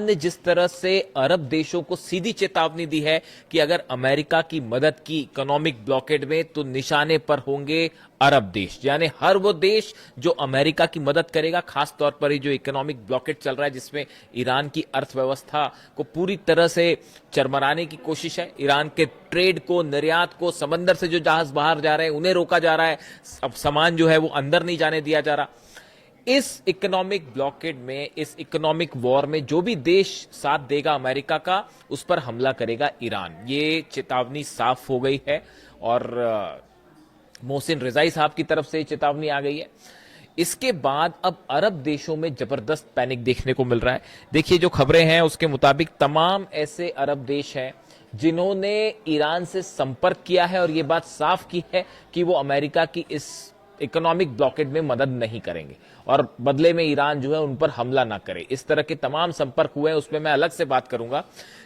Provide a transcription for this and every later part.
ने जिस तरह से अरब देशों को सीधी चेतावनी दी है कि अगर अमेरिका की मदद की इकोनॉमिक ब्लॉकेड में तो निशाने पर होंगे अरब देश, यानी हर वो देश जो अमेरिका की मदद करेगा, खास तौर पर ये जो इकोनॉमिक ब्लॉकेड चल रहा है जिसमें ईरान की अर्थव्यवस्था को पूरी तरह से चरमराने की कोशिश है, ईरान के ट्रेड को, निर्यात को, समंदर से जो जहाज बाहर जा रहे हैं उन्हें रोका जा रहा है, अब सामान जो है वो अंदर नहीं जाने दिया जा रहा। इस इकोनॉमिक ब्लॉकेड में, इस इकोनॉमिक वॉर में जो भी देश साथ देगा अमेरिका का, उस पर हमला करेगा ईरान। ये चेतावनी साफ हो गई है और मोहसिन रिजाई साहब की तरफ से चेतावनी आ गई है। इसके बाद अब अरब देशों में जबरदस्त पैनिक देखने को मिल रहा है। देखिए जो खबरें हैं उसके मुताबिक तमाम ऐसे अरब देश हैं जिन्होंने ईरान से संपर्क किया है और यह बात साफ की है कि वो अमेरिका की इस इकोनॉमिक ब्लॉकेड में मदद नहीं करेंगे और बदले में ईरान जो है उन पर हमला ना करे। इस तरह के तमाम संपर्क हुए हैं, उसमें मैं अलग से बात करूंगा,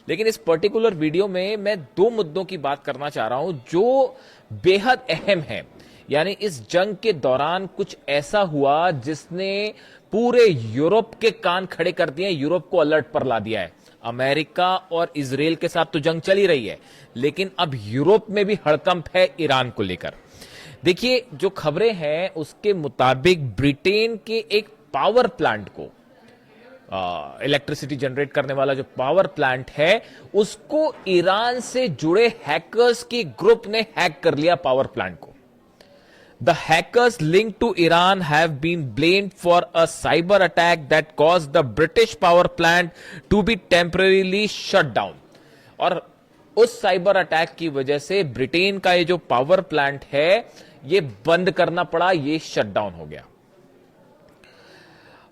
लेकिन इस पर्टिकुलर वीडियो में मैं दो मुद्दों की बात करना चाह रहा हूं जो बेहद अहम है। यानी इस जंग के दौरान कुछ ऐसा हुआ जिसने पूरे यूरोप के कान खड़े कर दिए, यूरोप को अलर्ट पर ला दिया है। अमेरिका और इजराइल के साथ तो जंग चल ही रही है, लेकिन अब यूरोप में भी हड़कंप है ईरान को लेकर। देखिए जो खबरें हैं उसके मुताबिक ब्रिटेन के एक पावर प्लांट को, इलेक्ट्रिसिटी जनरेट करने वाला जो पावर प्लांट है, उसको ईरान से जुड़े हैकर्स के ग्रुप ने हैक कर लिया पावर प्लांट को। The hackers linked to Iran have been blamed for a cyber attack that caused the British power plant to be temporarily shut down. और उस साइबर अटैक की वजह से ब्रिटेन का ये जो पावर प्लांट है ये बंद करना पड़ा, ये शट डाउन हो गया।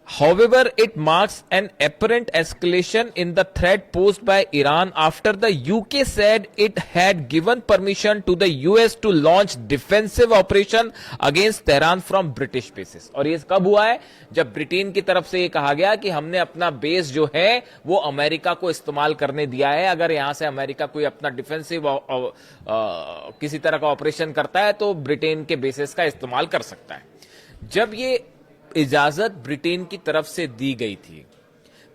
However, it marks an apparent escalation in the threat posed by Iran after the UK said it had given permission to the US to launch defensive operation against Tehran from British bases। और ये कब हुआ है? जब Britain की तरफ से ये कहा गया कि हमने अपना बेस जो है वो अमेरिका को इस्तेमाल करने दिया है, अगर यहां से अमेरिका कोई अपना डिफेंसिव किसी तरह का ऑपरेशन करता है तो ब्रिटेन के बेसिस का इस्तेमाल कर सकता है। जब ये इजाजत ब्रिटेन की तरफ से दी गई थी,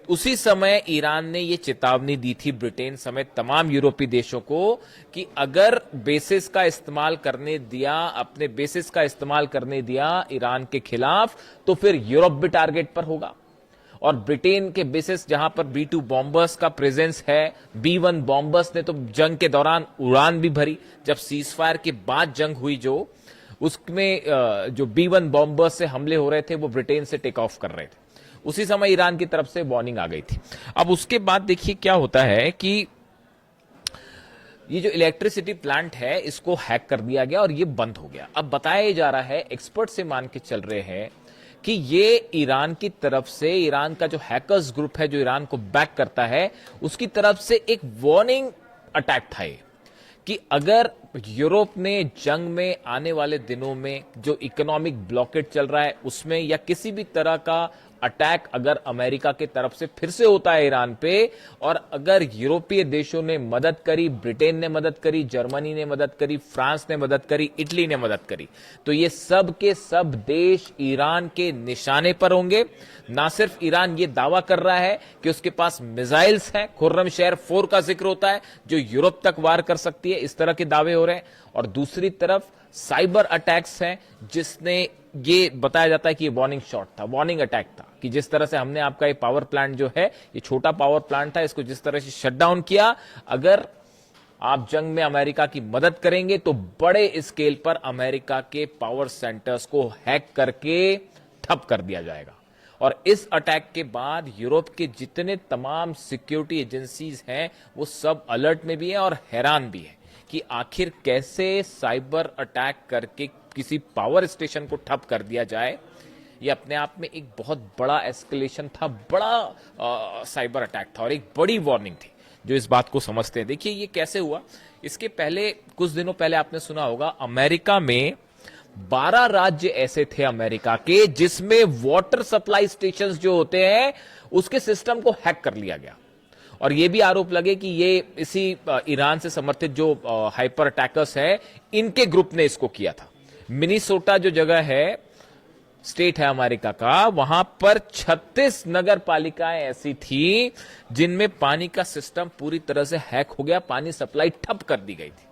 उसी समय ईरान ने यह चेतावनी दी थी ब्रिटेन समेत तमाम यूरोपीय देशों को कि अगर बेसिस का इस्तेमाल करने दिया, अपने बेसिस का इस्तेमाल करने दिया ईरान के खिलाफ, तो फिर यूरोप भी टारगेट पर होगा। और ब्रिटेन के बेसिस जहां पर B-2 बॉम्बर्स का प्रेजेंस है, B-1 बॉम्बर्स ने तो जंग के दौरान उड़ान भी भरी। जब सीजफायर के बाद जंग हुई जो उसमें जो B-1 बॉम्बर्स से हमले हो रहे थे वो ब्रिटेन से टेक ऑफ कर रहे थे, उसी समय ईरान की तरफ से वार्निंग आ गई थी। अब उसके बाद देखिए क्या होता है कि ये जो इलेक्ट्रिसिटी प्लांट है इसको हैक कर दिया गया और ये बंद हो गया। अब बताया जा रहा है, एक्सपर्ट से मान के चल रहे हैं कि ये ईरान की तरफ से, ईरान का जो हैकर्स ग्रुप है जो ईरान को बैक करता है, उसकी तरफ से एक वार्निंग अटैक था ये कि अगर यूरोप ने जंग में आने वाले दिनों में जो इकोनॉमिक ब्लॉकेड चल रहा है उसमें या किसी भी तरह का अटैक अगर अमेरिका की तरफ से फिर से होता है ईरान पे, और अगर यूरोपीय देशों ने मदद करी, ब्रिटेन ने मदद करी, जर्मनी ने मदद करी, फ्रांस ने मदद करी, इटली ने मदद करी, तो ये सब के सब देश ईरान के निशाने पर होंगे। ना सिर्फ ईरान ये दावा कर रहा है कि उसके पास मिसाइल्स हैं, खुर्रमशहर 4 का जिक्र होता है जो यूरोप तक वार कर सकती है, इस तरह के दावे हो रहे हैं, और दूसरी तरफ साइबर अटैक्स हैं जिसने ये बताया जाता है कि ये वार्निंग शॉट था, वार्निंग अटैक था कि जिस तरह से हमने आपका ये पावर प्लांट जो है, ये छोटा पावर प्लांट था, इसको जिस तरह से शट डाउन किया, अगर आप जंग में अमेरिका की मदद करेंगे तो बड़े स्केल पर अमेरिका के पावर सेंटर्स को हैक करके ठप कर दिया जाएगा। और इस अटैक के बाद यूरोप के जितने तमाम सिक्योरिटी एजेंसीज हैं वो सब अलर्ट में भी हैं और हैरान भी हैं कि आखिर कैसे साइबर अटैक करके किसी पावर स्टेशन को ठप कर दिया जाए। ये अपने आप में एक बहुत बड़ा एस्केलेशन था, बड़ा साइबर अटैक था और एक बड़ी वार्निंग थी जो इस बात को समझते हैं। देखिए ये कैसे हुआ, इसके पहले कुछ दिनों पहले आपने सुना होगा अमेरिका में 12 राज्य ऐसे थे अमेरिका के जिसमें वाटर सप्लाई स्टेशंस जो होते हैं उसके सिस्टम को हैक कर लिया गया, और यह भी आरोप लगे कि ये इसी ईरान से समर्थित जो हाइपर अटैकर्स है इनके ग्रुप ने इसको किया था। मिनीसोटा जो जगह है स्टेट है अमेरिका का, वहां पर 36 नगर पालिकाएं ऐसी थी जिनमें पानी का सिस्टम पूरी तरह से हैक हो गया, पानी सप्लाई ठप कर दी गई थी।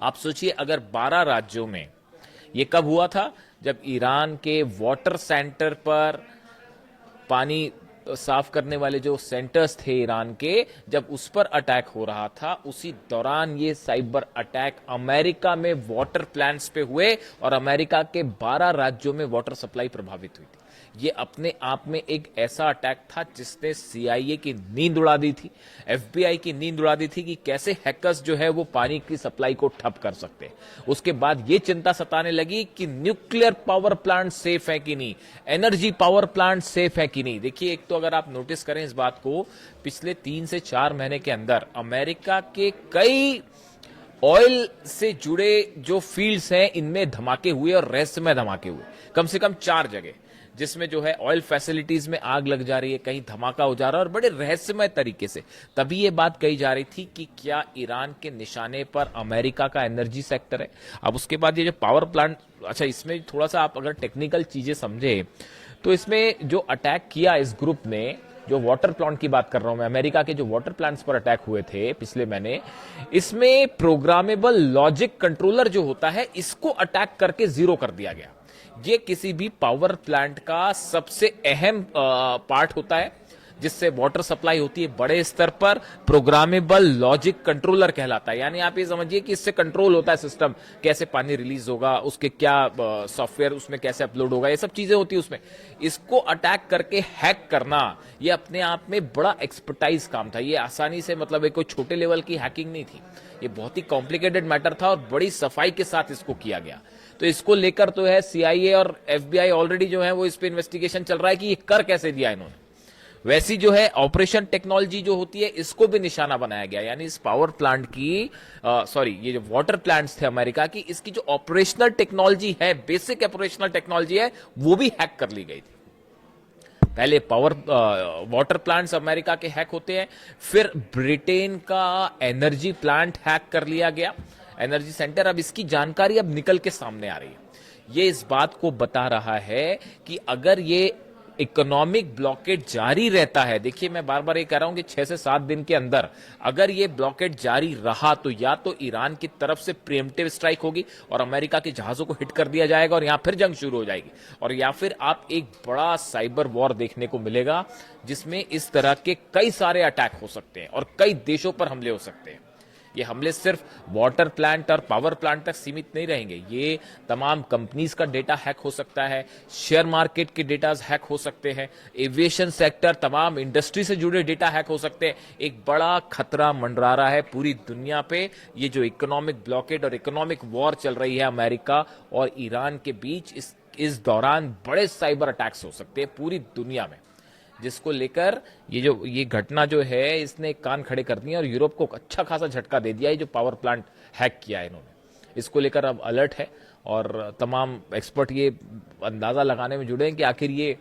आप सोचिए अगर 12 राज्यों में, ये कब हुआ था? जब ईरान के वाटर सेंटर पर, पानी साफ करने वाले जो सेंटर्स थे ईरान के, जब उस पर अटैक हो रहा था, उसी दौरान ये साइबर अटैक अमेरिका में वाटर प्लांट्स पे हुए और अमेरिका के 12 राज्यों में वाटर सप्लाई प्रभावित हुई थी। ये अपने आप में एक ऐसा अटैक था जिसने सीआईए की नींद उड़ा दी थी, एफबीआई की नींद उड़ा दी थी कि कैसे हैकर्स जो है वो पानी की सप्लाई को ठप कर सकते हैं। उसके बाद ये चिंता सताने लगी कि न्यूक्लियर पावर प्लांट सेफ है कि नहीं, एनर्जी पावर प्लांट सेफ है कि नहीं। देखिए, एक तो अगर आप नोटिस करें इस बात को, पिछले 3 से 4 महीने के अंदर अमेरिका के कई ऑयल से जुड़े जो फील्ड्स हैं इनमें धमाके हुए और रहस्यमय धमाके हुए, कम से कम 4 जगह, जिसमें जो है ऑयल फैसिलिटीज में आग लग जा रही है, कहीं धमाका हो जा रहा है और बड़े रहस्यमय तरीके से। तभी ये बात कही जा रही थी कि क्या ईरान के निशाने पर अमेरिका का एनर्जी सेक्टर है। अब उसके बाद ये जो पावर प्लांट, अच्छा इसमें थोड़ा सा आप अगर टेक्निकल चीजें समझे तो इसमें जो अटैक किया इस ग्रुप ने, जो वाटर प्लांट की बात कर रहा हूं मैं, अमेरिका के जो वाटर प्लांट्स पर अटैक हुए थे पिछले महीने, इसमें प्रोग्रामेबल लॉजिक कंट्रोलर जो होता है इसको अटैक करके जीरो कर दिया गया। ये किसी भी पावर प्लांट का सबसे अहम पार्ट होता है जिससे वाटर सप्लाई होती है बड़े स्तर पर, प्रोग्रामेबल लॉजिक कंट्रोलर कहलाता है। यानी आप ये समझिए कि इससे कंट्रोल होता है सिस्टम, कैसे पानी रिलीज होगा, उसके क्या सॉफ्टवेयर उसमें कैसे अपलोड होगा, ये सब चीजें होती है उसमें। इसको अटैक करके हैक करना ये अपने आप में बड़ा एक्सपर्टाइज काम था। ये आसानी से, मतलब एक कोई छोटे लेवल की हैकिंग नहीं थी, ये बहुत ही कॉम्प्लिकेटेड मैटर था और बड़ी सफाई के साथ इसको किया गया। तो इसको लेकर तो है सीआईए और एफबीआई ऑलरेडी जो है वो इस पे इन्वेस्टिगेशन चल रहा है कि ये कर कैसे दिया इन्होंने। वैसी जो है ऑपरेशन टेक्नोलॉजी जो होती है इसको भी निशाना बनाया गया, यानी इस पावर प्लांट की ये जो वाटर प्लांट्स थे अमेरिका की, इसकी जो ऑपरेशनल टेक्नोलॉजी है, बेसिक ऑपरेशनल टेक्नोलॉजी है, वो भी हैक कर ली गई थी। पहले वाटर प्लांट्स अमेरिका के हैक होते हैं, फिर ब्रिटेन का एनर्जी प्लांट हैक कर लिया गया, एनर्जी सेंटर। अब इसकी जानकारी अब निकल के सामने आ रही है। ये इस बात को बता रहा है कि अगर ये इकोनॉमिक ब्लॉकेड जारी रहता है, देखिए मैं बार बार ये कह रहा हूं कि 6 से 7 दिन के अंदर अगर ये ब्लॉकेड जारी रहा तो या तो ईरान की तरफ से प्रीएम्प्टिव स्ट्राइक होगी और अमेरिका के जहाजों को हिट कर दिया जाएगा और यहां फिर जंग शुरू हो जाएगी, और या फिर आप एक बड़ा साइबर वॉर देखने को मिलेगा जिसमें इस तरह के कई सारे अटैक हो सकते हैं और कई देशों पर हमले हो सकते हैं। ये हमले सिर्फ वाटर प्लांट और पावर प्लांट तक सीमित नहीं रहेंगे, ये तमाम कंपनीज का डेटा हैक हो सकता है, शेयर मार्केट के डेटा हैक हो सकते हैं, एविएशन सेक्टर, तमाम इंडस्ट्री से जुड़े डेटा हैक हो सकते हैं। एक बड़ा खतरा मंडरा रहा है पूरी दुनिया पे। ये जो इकोनॉमिक ब्लॉकेड और इकोनॉमिक वॉर चल रही है अमेरिका और ईरान के बीच, इस दौरान बड़े साइबर अटैक्स हो सकते हैं पूरी दुनिया में, जिसको लेकर ये घटना जो है इसने कान खड़े कर दिए और यूरोप को अच्छा खासा झटका दे दिया है। जो पावर प्लांट हैक किया है इन्होंने, इसको लेकर अब अलर्ट है और तमाम एक्सपर्ट ये अंदाजा लगाने में जुड़े हैं कि आखिर ये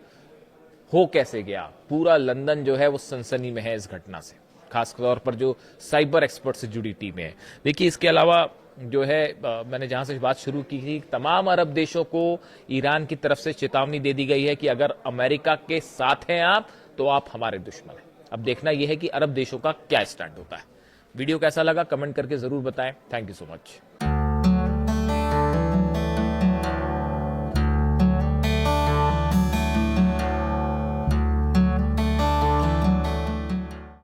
हो कैसे गया। पूरा लंदन जो है वो सनसनी में है इस घटना से, खासतौर पर जो साइबर एक्सपर्ट से जुड़ी टीमें हैं। देखिए, इसके अलावा जो है मैंने जहां से बात शुरू की थी, तमाम अरब देशों को ईरान की तरफ से चेतावनी दे दी गई है कि अगर अमेरिका के साथ हैं आप तो आप हमारे दुश्मन हैं। अब देखना यह है कि अरब देशों का क्या स्टैंड होता है। वीडियो कैसा लगा कमेंट करके जरूर बताएं। Thank you so much.